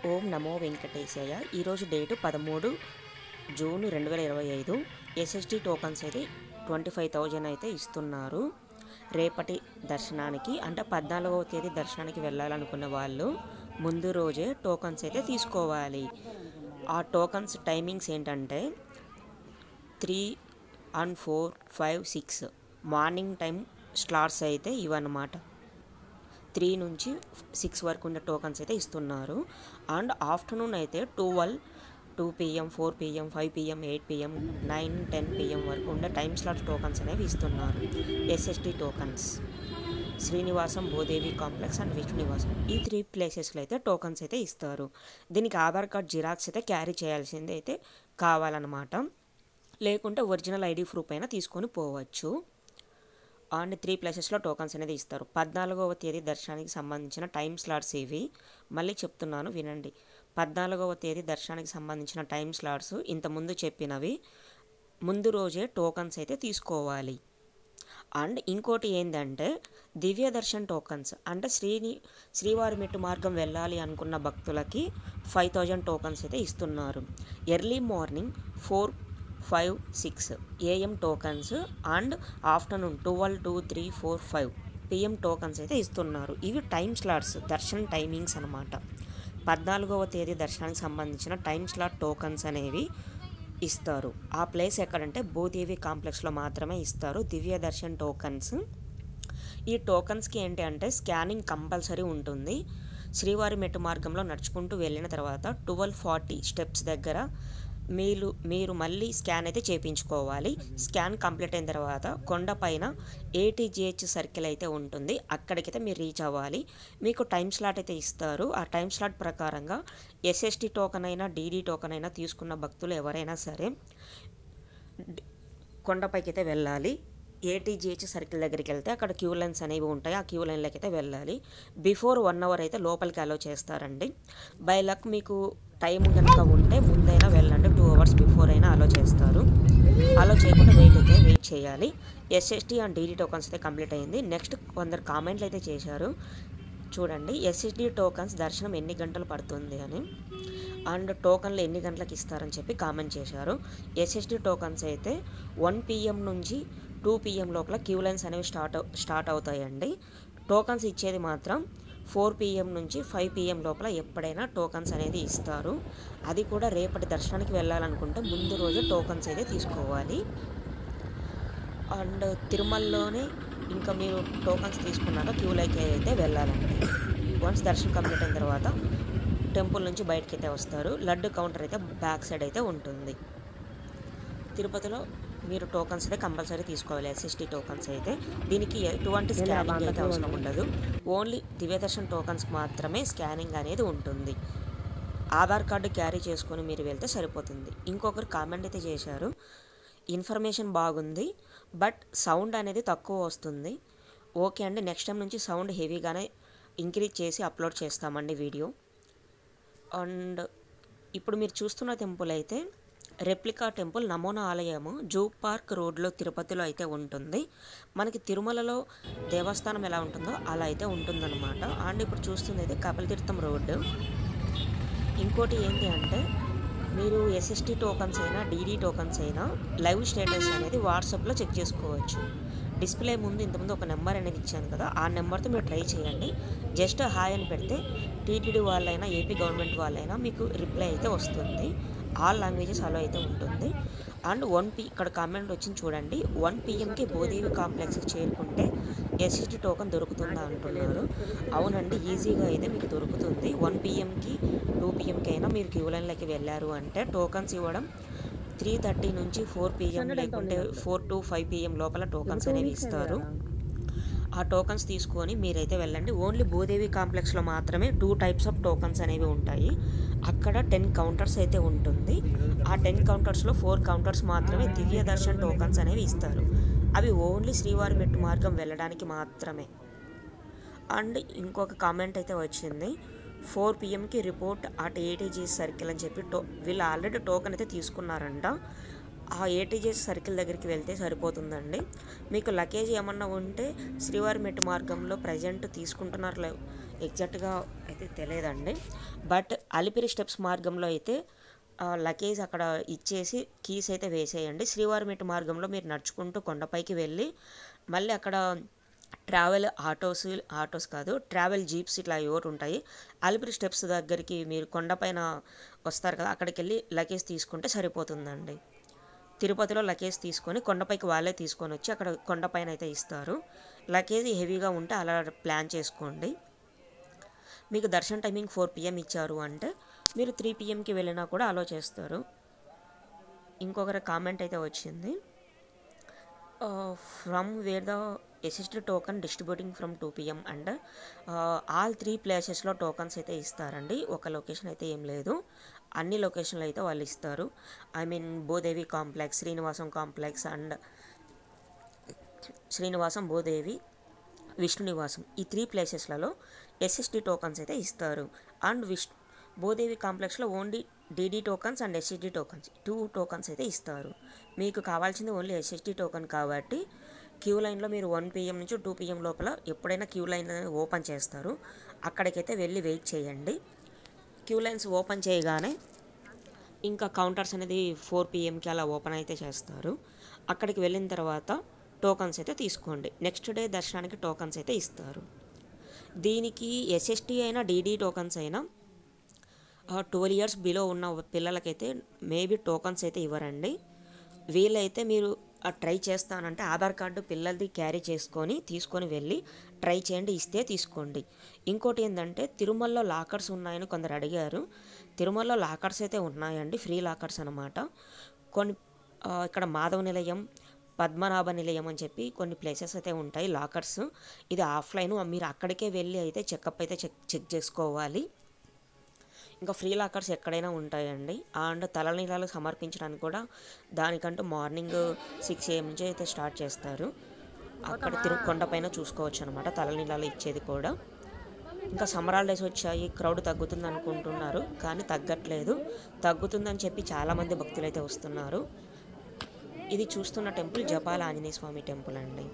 ఓం నమో వెంకటేశాయ. ఈరోజు date 13 June 2025. SSD tokens అయితే 25,000 అయితే ఇస్తున్నారు. రేపటి దర్శనానికి అంటే 14వ తేదీ దర్శనానికి వెళ్ళాలనుకున్న వాళ్ళు ముందు రోజే టోకన్స్ అయితే తీసుకోవాలి. ఆ టోకన్స్ టైమింగ్స్ ఏంటంటే 3 and 4, 5, 6 మార్నింగ్ టైం స్లాట్స్ అయితే ఇవన్నమాట. 3 నుంచి 6 వరకు ఉన్న టోకన్స్ అయితే ఇస్తున్నారు. అండ్ ఆఫ్టర్నూన్ అయితే 12, 2 PM, 4 PM, 5 PM, 8 PM, 9, 10 PM వరకు ఉండే టైం స్లాట్ టోకన్స్ అనేవి ఇస్తున్నారు. SSD tokens Srinivasam, Bhudevi complex and Vishnu నివాసం ఈ 3 ప్లేసెస్లో అయితే టోకన్స్ అయితే ఇస్తారు. దీనికి ఆధార్ కార్డ్ జిరాక్స్ అయితే క్యారీ చేయాల్సింది అయితే కావాలన్నమాట. లేకుంటే ఒరిజినల్ ఐడి ప్రూఫ్ అయినా తీసుకొని పోవచ్చు. అండ్ 3 ప్లేసెస్లో టోకన్స్ అనేది ఇస్తారు. 14వ తేదీ దర్శనానికి సంబంధించిన టైం స్లాట్స్ ఇవి. మళ్ళీ చెప్తున్నాను వినండి. 14వ తేదీ దర్శనానికి సంబంధించిన టైం స్లాట్స్ ఇంతకుముందు చెప్పినవి. ముందు రోజే టోకన్స్ అయితే తీసుకోవాలి. అండ్ ఇంకోటి ఏంటంటే దివ్య దర్శన్ టోకన్స్ అంటే శ్రీవారి మెట్టు మార్గం వెళ్ళాలి అనుకున్న భక్తులకి 5,000 టోకన్స్ అయితే ఇస్తున్నారు. Early morning 4, 5, 6 AM tokens and afternoon 12, 2, 3, 4, 5 PM tokens అయితే ఇస్తున్నారు. ఇవి టైం స్లాట్స్ దర్శన టైమింగ్స్ అనమాట. 14వ తేదీ దర్శనానికి సంబంధించిన టైం స్లాట్ టోకన్స్ అనేవి ఇస్తారు. ఆ ప్లేస్ ఎక్కడంటే భూదేవి కాంప్లెక్స్లో మాత్రమే ఇస్తారు దివ్య దర్శన్ టోకన్స్. ఈ టోకన్స్కి ఏంటి అంటే స్కానింగ్ కంపల్సరీ ఉంటుంది. శ్రీవారి మెట్టు మార్గంలో నడుచుకుంటూ వెళ్ళిన తర్వాత 1240 స్టెప్స్ దగ్గర మీరు మళ్ళీ స్కాన్ అయితే చేయించుకోవాలి. స్కాన్ కంప్లీట్ అయిన తర్వాత కొండపైన ATGH సర్కిల్ అయితే ఉంటుంది. అక్కడికైతే మీరు రీచ్ అవ్వాలి. మీకు టైం స్లాట్ అయితే ఇస్తారు. ఆ టైం స్లాట్ ప్రకారంగా SST టోకన్ అయినా DD టోకన్ అయినా తీసుకున్న భక్తులు ఎవరైనా సరే కొండపైకి అయితే వెళ్ళాలి. ATGH సర్కిల్ దగ్గరికి వెళ్తే అక్కడ క్యూ లైన్స్ అనేవి ఉంటాయి. ఆ క్యూ లైన్లోకి అయితే వెళ్ళాలి. బిఫోర్ 1 hour అయితే లోపలికి అలో చేస్తారండి. బై లక్ మీకు టైం కనుక ఉంటే ముందైనా వెళ్ళండి. 2 hours బిఫోర్ అయినా అలో చేస్తారు. అలో చేయకుండా వెయిట్ చేయాలి. SST అండ్ DD టోకన్స్ అయితే కంప్లీట్ అయింది. నెక్స్ట్ కొందరు కామెంట్లు అయితే చేశారు చూడండి. SSD టోకన్స్ దర్శనం ఎన్ని గంటలు పడుతుంది అని అండ్ టోకన్లు ఎన్ని గంటలకు ఇస్తారని చెప్పి కామెంట్ చేశారు. SSD టోకన్స్ అయితే 1 PM నుంచి 2 PM లోపల క్యూ లైన్స్ అనేవి స్టార్ట్ అవుతాయండి. టోకన్స్ ఇచ్చేది మాత్రం 4 PM నుంచి 5 PM లోపల ఎప్పుడైనా టోకన్స్ అనేది ఇస్తారు. అది కూడా రేపటి దర్శనానికి వెళ్ళాలనుకుంటే ముందు రోజు టోకన్స్ అయితే తీసుకోవాలి. అండ్ తిరుమలలోనే ఇంకా మీరు టోకన్స్ తీసుకున్నాక క్యూ లైన్కి అయితే వెళ్ళాలండి. వన్స్ దర్శనం కంప్లీట్ అయిన తర్వాత టెంపుల్ నుంచి బయటకి అయితే వస్తారు. లడ్డు కౌంటర్ అయితే బ్యాక్ సైడ్ అయితే ఉంటుంది. తిరుపతిలో మీరు టోకన్స్ అయితే కంపల్సరీ తీసుకోవాలి. SST టోకన్స్ అయితే దీనికి ఎటువంటి స్కానింగ్ అయితే అవసరం ఉండదు. ఓన్లీ దివ్యదర్శన్ టోకన్స్కి మాత్రమే స్కానింగ్ అనేది ఉంటుంది. ఆధార్ కార్డు క్యారీ చేసుకొని మీరు వెళ్తే సరిపోతుంది. ఇంకొకరు కామెంట్ అయితే చేశారు, ఇన్ఫర్మేషన్ బాగుంది బట్ సౌండ్ అనేది తక్కువ వస్తుంది. ఓకే అండి, నెక్స్ట్ టైం నుంచి సౌండ్ హెవీగానే ఇంక్రీజ్ చేసి అప్లోడ్ చేస్తామండి వీడియో. అండ్ ఇప్పుడు మీరు చూస్తున్న టెంపుల్ అయితే రెప్లికా టెంపుల్ నమూనా ఆలయము జూ పార్క్ రోడ్లో తిరుపతిలో అయితే ఉంటుంది. మనకి తిరుమలలో దేవస్థానం ఎలా ఉంటుందో అలా అయితే ఉంటుందన్నమాట. అండ్ ఇప్పుడు చూస్తుంది అయితే కపిలతీర్థం రోడ్డు. ఇంకోటి ఏంటి అంటే మీరు SST టోకన్స్ అయినా DD టోకన్స్ అయినా లైవ్ స్టేటస్ అనేది వాట్సాప్లో చెక్ చేసుకోవచ్చు. డిస్ప్లే ముందు ఇంతకుముందు ఒక నెంబర్ అనేది ఇచ్చాను కదా, ఆ నెంబర్తో మీరు ట్రై చేయండి. జస్ట్ హాయ్ అని పెడితే TTD వాళ్ళైనా AP గవర్నమెంట్ వాళ్ళైనా మీకు రిప్లై అయితే వస్తుంది. ఆల్ లాంగ్వేజెస్ అలో అయితే ఉంటుంది. అండ్ ఇక్కడ కామెంట్ వచ్చింది చూడండి. 1 PMకి భూదేవి కాంప్లెక్స్కి చేరుకుంటే SST టోకన్ దొరుకుతుందా అంటున్నారు. అవునండి, ఈజీగా అయితే మీకు దొరుకుతుంది. 1 PMకి 2 PMకి అయినా మీరు క్యూ లైన్లోకి వెళ్ళారు అంటే టోకన్స్ ఇవ్వడం 3:30 నుంచి 4 PM లేకుంటే 4 to 5 PM లోపల టోకన్స్ అనేవి ఇస్తారు. ఆ టోకన్స్ తీసుకొని మీరైతే వెళ్ళండి. ఓన్లీ భూదేవి కాంప్లెక్స్లో మాత్రమే 2 types ఆఫ్ టోకన్స్ అనేవి ఉంటాయి. అక్కడ 10 కౌంటర్స్ అయితే ఉంటుంది. ఆ 10 కౌంటర్స్లో 4 కౌంటర్స్ మాత్రమే దివ్య దర్శన్ టోకన్స్ అనేవి ఇస్తారు. అవి ఓన్లీ శ్రీవారి మెట్టు మార్గం వెళ్ళడానికి మాత్రమే. అండ్ ఇంకొక కామెంట్ అయితే వచ్చింది, 4 PMకి రిపోర్ట్ అట్ ATGH సర్కిల్ అని చెప్పి వీళ్ళు ఆల్రెడీ టోకన్ అయితే తీసుకున్నారంట. ఆ ATGH సర్కిల్ దగ్గరికి వెళ్తే సరిపోతుందండి. మీకు లగేజ్ ఏమన్నా ఉంటే శ్రీవారి మెట్టు మార్గంలో ప్రజెంట్ తీసుకుంటున్నారు ఎగ్జాక్ట్గా అయితే తెలియదండి. బట్ అలిపిరి స్టెప్స్ మార్గంలో అయితే లగేజ్ అక్కడ ఇచ్చేసి కీస్ అయితే వేసేయండి. శ్రీవారిమెట్టు మార్గంలో మీరు నడుచుకుంటూ కొండపైకి వెళ్ళి మళ్ళీ అక్కడ ట్రావెల్ జీప్స్ ఇట్లా ఒకటి ఉంటాయి. అలిపిరి స్టెప్స్ దగ్గరికి మీరు కొండపైన వస్తారు కదా, అక్కడికి వెళ్ళి లగేజ్ తీసుకుంటే సరిపోతుందండి. తిరుపతిలో లగేజ్ తీసుకొని కొండపైకి వాళ్ళే తీసుకొని వచ్చి అక్కడ కొండపైన అయితే ఇస్తారు. లగేజ్ హెవీగా ఉంటే అలా ప్లాన్ చేసుకోండి. మీకు దర్శన టైమింగ్ 4 PM ఇచ్చారు అంటే మీరు 3 PMకి వెళ్ళినా కూడా అలో చేస్తారు. ఇంకొకరి కామెంట్ అయితే వచ్చింది, from where the SST token distributing from 2 PM and all 3 ప్లేసెస్లో టోకన్స్ అయితే ఇస్తారండి. ఒక లొకేషన్ అయితే ఏం లేదు, అన్ని లొకేషన్లు అయితే వాళ్ళు ఇస్తారు. I mean Bhudevi complex, Srinivasam complex and Srinivasam, Bhudevi, Vishnu నివాసం ఈ 3 ప్లేసెస్లలో ఎస్ఎస్టీ టోకన్స్ అయితే ఇస్తారు. అండ్ భూదేవి కాంప్లెక్స్లో only DD tokens and SST tokens 2 tokens అయితే ఇస్తారు. మీకు కావాల్సింది ఓన్లీ ఎస్ఎస్టీ టోకన్ కాబట్టి క్యూ లైన్లో మీరు 1 PM నుంచి 2 PM లోపల ఎప్పుడైనా క్యూ లైన్ ఓపెన్ చేస్తారు, అక్కడికైతే వెళ్ళి వెయిట్ చేయండి. క్యూ లైన్స్ ఓపెన్ చేయగానే ఇంకా కౌంటర్స్ అనేది 4 PMకి అలా ఓపెన్ అయితే చేస్తారు. అక్కడికి వెళ్ళిన తర్వాత టోకన్స్ అయితే తీసుకోండి. నెక్స్ట్ డే దర్శనానికి టోకన్స్ అయితే ఇస్తారు. దీనికి ఎస్ఎస్టీ అయినా డీడీ టోకన్స్ అయినా 12 years బిలో ఉన్న పిల్లలకైతే మేబీ టోకన్స్ అయితే ఇవ్వరండి. వీలైతే మీరు ట్రై చేస్తానంటే ఆధార్ కార్డు పిల్లలది క్యారీ తీసుకొని వెళ్ళి ట్రై చేయండి, ఇస్తే తీసుకోండి. ఇంకోటి ఏంటంటే తిరుమలలో లాకర్స్ ఉన్నాయని కొందరు అడిగారు. తిరుమలలో లాకర్స్ అయితే ఉన్నాయండి, ఫ్రీ లాకర్స్ అనమాట. కొన్ని ఇక్కడ మాధవ నిలయం, పద్మనాభ నిలయం అని చెప్పి కొన్ని ప్లేసెస్ అయితే ఉంటాయి లాకర్స్. ఇది ఆఫ్లైన్, మీరు అక్కడికే వెళ్ళి అయితే చెకప్ అయితే చెక్ చేసుకోవాలి. ఇంకా ఫ్రీ లాకర్స్ ఎక్కడైనా ఉంటాయండి. అండ్ తలనీలాలు సమర్పించడానికి కూడా దానికంటూ మార్నింగ్ 6 AM నుంచి అయితే స్టార్ట్ చేస్తారు. అక్కడ కొండపైన చూసుకోవచ్చు అనమాట తలనీలాలు ఇచ్చేది కూడా. ఇంకా సమ్మర్ హాలిడేస్ వచ్చాయి, క్రౌడ్ తగ్గుతుంది అనుకుంటున్నారు, కానీ తగ్గట్లేదు. తగ్గుతుందని చెప్పి చాలామంది భక్తులు అయితే వస్తున్నారు. ఇది చూస్తున్న టెంపుల్ జపాల ఆంజనేయ స్వామి టెంపుల్ అండి.